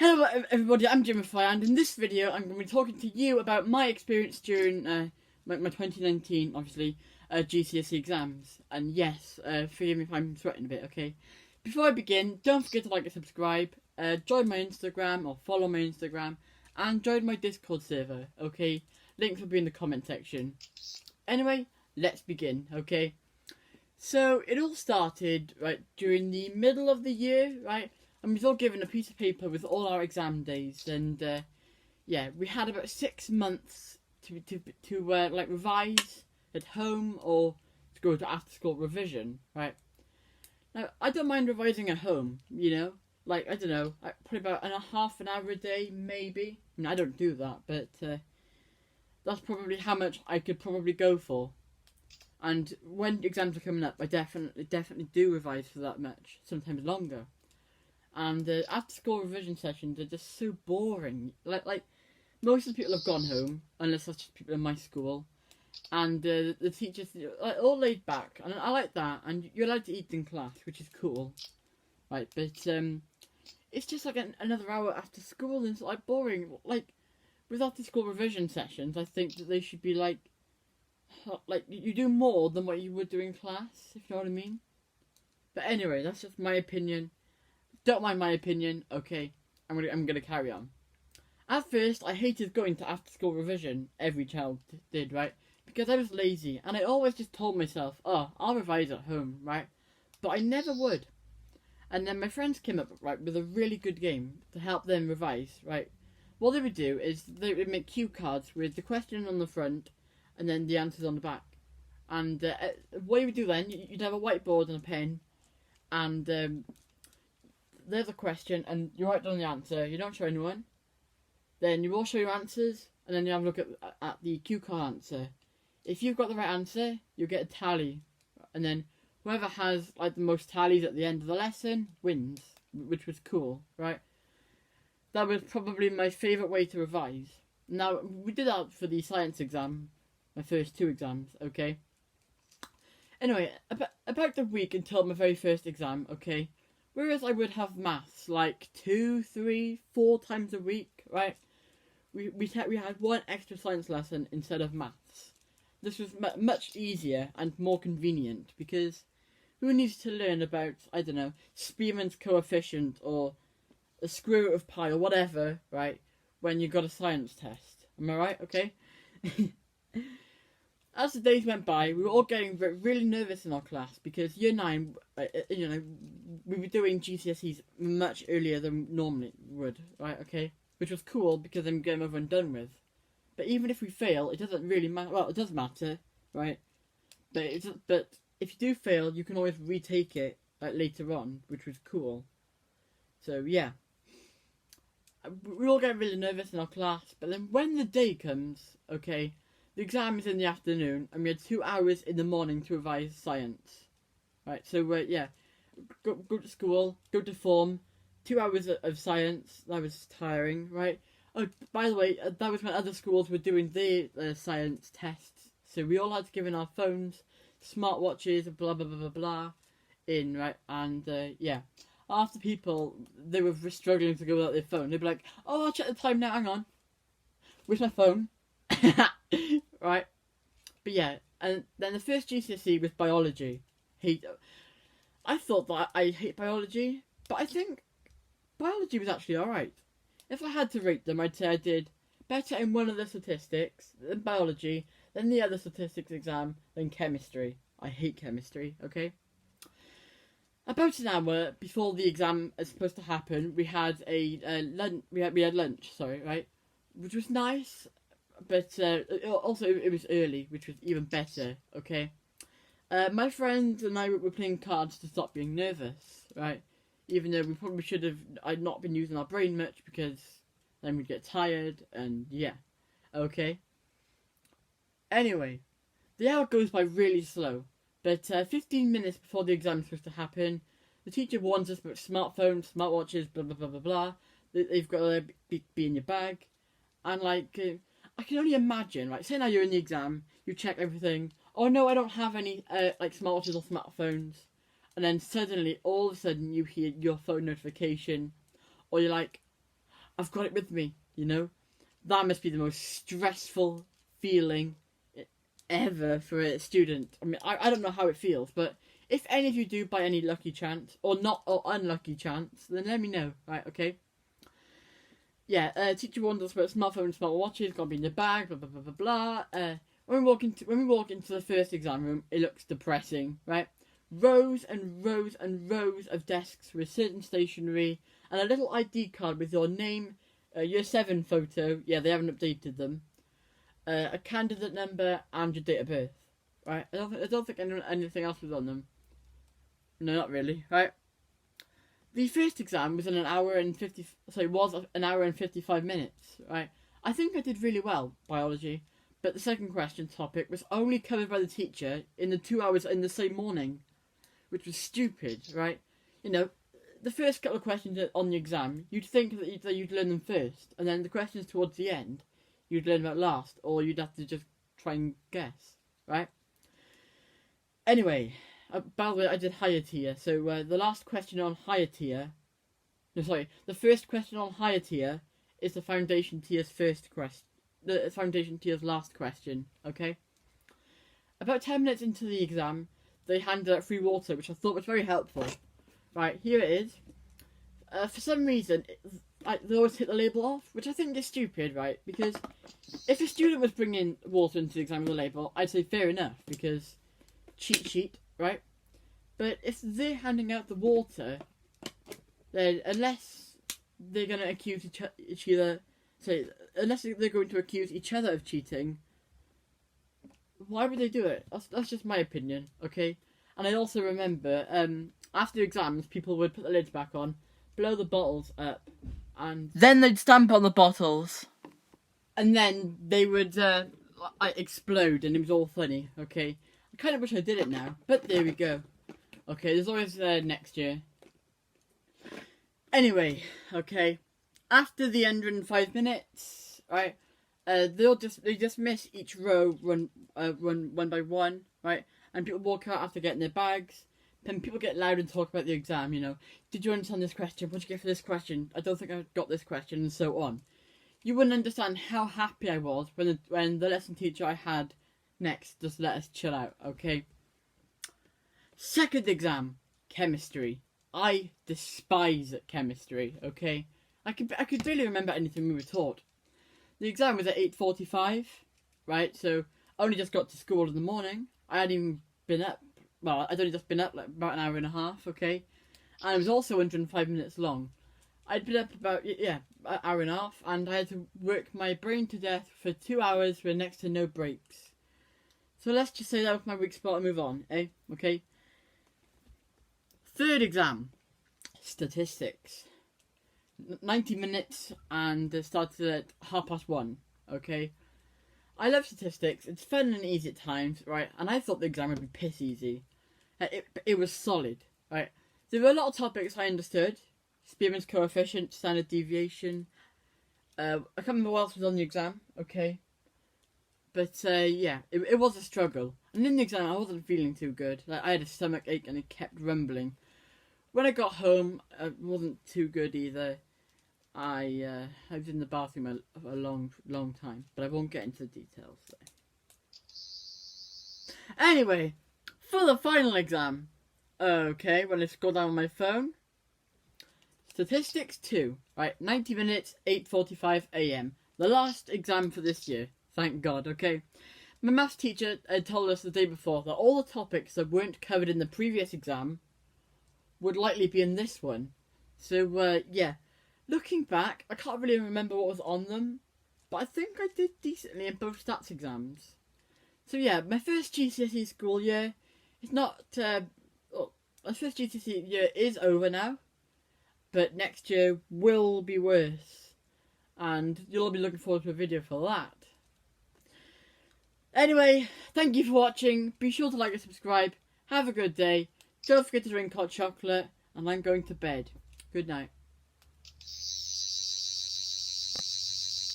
Hello everybody, I'm Jimmy and in this video I'm going to be talking to you about my experience during my 2019, obviously, GCSE exams. And yes, forgive me if I'm sweating a bit, okay? Before I begin, don't forget to like and subscribe, join my Instagram or follow my Instagram, and join my Discord server, okay? Links will be in the comment section. Anyway, let's begin, okay? So, it all started, right, during the middle of the year, right? And we was all given a piece of paper with all our exam days, and yeah, we had about 6 months to like revise at home or to go to after school revision, right? Now I don't mind revising at home, you know, like I don't know, probably about half an hour a day, maybe. I mean, I don't do that, but that's probably how much I could probably go for. And when exams are coming up, I definitely do revise for that much, sometimes longer. And after school revision sessions are just so boring. Like most of the people have gone home, unless that's just people in my school. And the teachers are all laid back, and I like that. And you're allowed to eat in class, which is cool, right? But it's just like another hour after school, and it's like boring. Like with after school revision sessions, I think that they should be like you do more than what you would do in class, if you know what I mean. But anyway, that's just my opinion. Don't mind my opinion, okay? I'm gonna carry on. At first, I hated going to after school revision. Every child did, right? Because I was lazy, and I always just told myself, "Oh, I'll revise at home," right? But I never would. And then my friends came up, right, with a really good game to help them revise, right? What they would do is they would make cue cards with the question on the front, and then the answers on the back. And what you would do then, you'd have a whiteboard and a pen, and there's a question, and you write down the answer. You don't show anyone. Then you all show your answers, and then you have a look at the cue card answer. If you've got the right answer, you get a tally, and then whoever has like the most tallies at the end of the lesson wins, which was cool, right? That was probably my favourite way to revise. Now we did that for the science exam, my first 2 exams, okay. Anyway, about the week until my very first exam, okay. Whereas I would have maths like 2, 3, 4 times a week, right? We had one extra science lesson instead of maths. This was much easier and more convenient because who needs to learn about, I don't know, Spearman's coefficient or the square root of pi or whatever, right? When you got a science test. Am I right? Okay. As the days went by, we were all getting really nervous in our class because year 9, you know, we were doing GCSEs much earlier than normally would, right? Okay, which was cool because I'm getting over and done with. But even if we fail, it doesn't really matter. Well, it does matter, right? But if you do fail, you can always retake it later on, which was cool. So yeah, we all get really nervous in our class. But then when the day comes, okay. The exam is in the afternoon, and we had 2 hours in the morning to revise science. Right, so yeah, go to school, go to form, 2 hours of science. That was tiring, right? Oh, by the way, that was when other schools were doing their science tests. So we all had to give in our phones, smartwatches, blah blah blah blah blah, in, right? And yeah, after people, they were struggling to go without their phone. They'd be like, "Oh, I'll check the time now. Hang on, where's my phone?" Right, but yeah, and then the first GCSE was biology. I thought that I hate biology, but I think biology was actually alright. If I had to rate them, I'd say I did better in one of the statistics, than biology, then the other statistics exam, then chemistry. I hate chemistry, okay? About an hour before the exam is supposed to happen, we had lunch. We had lunch, sorry, right, which was nice. But also it was early, which was even better, okay? My friends and I were playing cards to stop being nervous, right? Even though we probably should have not been using our brain much because then we'd get tired and yeah, okay? Anyway, the hour goes by really slow, but 15 minutes before the exam is supposed to happen, the teacher warns us about smartphones, smartwatches, blah blah blah blah blah. They've got to be in your bag, and like... I can only imagine, right? Say now you're in the exam, you check everything. Oh no, I don't have any like smartwatches or smartphones, and then suddenly, all of a sudden, you hear your phone notification, or you're like, I've got it with me, you know. That must be the most stressful feeling ever for a student. I mean, I don't know how it feels, but if any of you do by any lucky chance, or not, or unlucky chance, then let me know, right, okay? Yeah, teacher warned us about smartphones, smartwatches, gotta be in the bag, blah, blah, blah, blah, blah. When we walk into the first exam room, it looks depressing, right? Rows and rows and rows of desks with certain stationery, and a little ID card with your name, year 7 photo, yeah, they haven't updated them, a candidate number, and your date of birth, right? I don't think anything else was on them. No, not really, right? The first exam was an hour and 55 minutes, right? I think I did really well, biology, but the second question topic was only covered by the teacher in the 2 hours in the same morning, which was stupid, right? You know, the first couple of questions on the exam, you'd think that you'd learn them first, and then the questions towards the end, you'd learn about last, or you'd have to just try and guess, right? Anyway, by the way, I did higher tier, so the last question on higher tier... No, sorry, the first question on higher tier is the foundation tier's first question. The foundation tier's last question, okay? About 10 minutes into the exam, they handed out free water, which I thought was very helpful. Right, here it is. For some reason, they always hit the label off, which I think is stupid, right? Because if a student was bringing water into the exam with a label, I'd say fair enough, because cheat sheet, right? But if they're handing out the water, then unless they're going to accuse each other, unless they're going to accuse each other of cheating, why would they do it? That's just my opinion, okay? And I also remember, after exams, people would put the lids back on, blow the bottles up, and then they'd stamp on the bottles, and then they would explode, and it was all funny, okay? I kind of wish I did it now, but there we go. Okay, there's always next year. Anyway, okay, after the 105 minutes, right, they just miss each row run one by one, right, and people walk out after getting their bags. Then people get loud and talk about the exam, you know. Did you understand this question? What did you get for this question? I don't think I got this question, and so on. You wouldn't understand how happy I was when the lesson teacher I had next just let us chill out, okay? Second exam, chemistry. I despise chemistry, okay? I could barely remember anything we were taught. The exam was at 8:45, right? So I only just got to school in the morning. I hadn't even been up. Well, I'd only just been up like about an hour and a half, okay? And it was also 105 minutes long. I'd been up about, an hour and a half, and I had to work my brain to death for 2 hours with next to no breaks. So let's just say that was my weak spot and move on, eh? Okay? Third exam, statistics. 90 minutes, and it started at 1:30, okay? I love statistics. It's fun and easy at times, right? And I thought the exam would be piss easy. It was solid, right? There were a lot of topics I understood. Spearman's coefficient, standard deviation. I can't remember what else was on the exam, okay? But, it was a struggle. And in the exam, I wasn't feeling too good. Like, I had a stomach ache and it kept rumbling. When I got home, it wasn't too good either. I was in the bathroom a long time, but I won't get into the details there. Anyway, for the final exam, okay, when I scroll down on my phone, statistics 2, right, 90 minutes, 8:45 a.m. The last exam for this year, thank God, okay. My maths teacher had told us the day before that all the topics that weren't covered in the previous exam would likely be in this one. So, looking back, I can't really remember what was on them, but I think I did decently in both stats exams. So yeah, my first GCSE school year is not, my first GCSE year is over now, but next year will be worse, and you'll all be looking forward to a video for that. Anyway, thank you for watching, be sure to like and subscribe, have a good day, don't forget to drink hot chocolate, and I'm going to bed. Good night.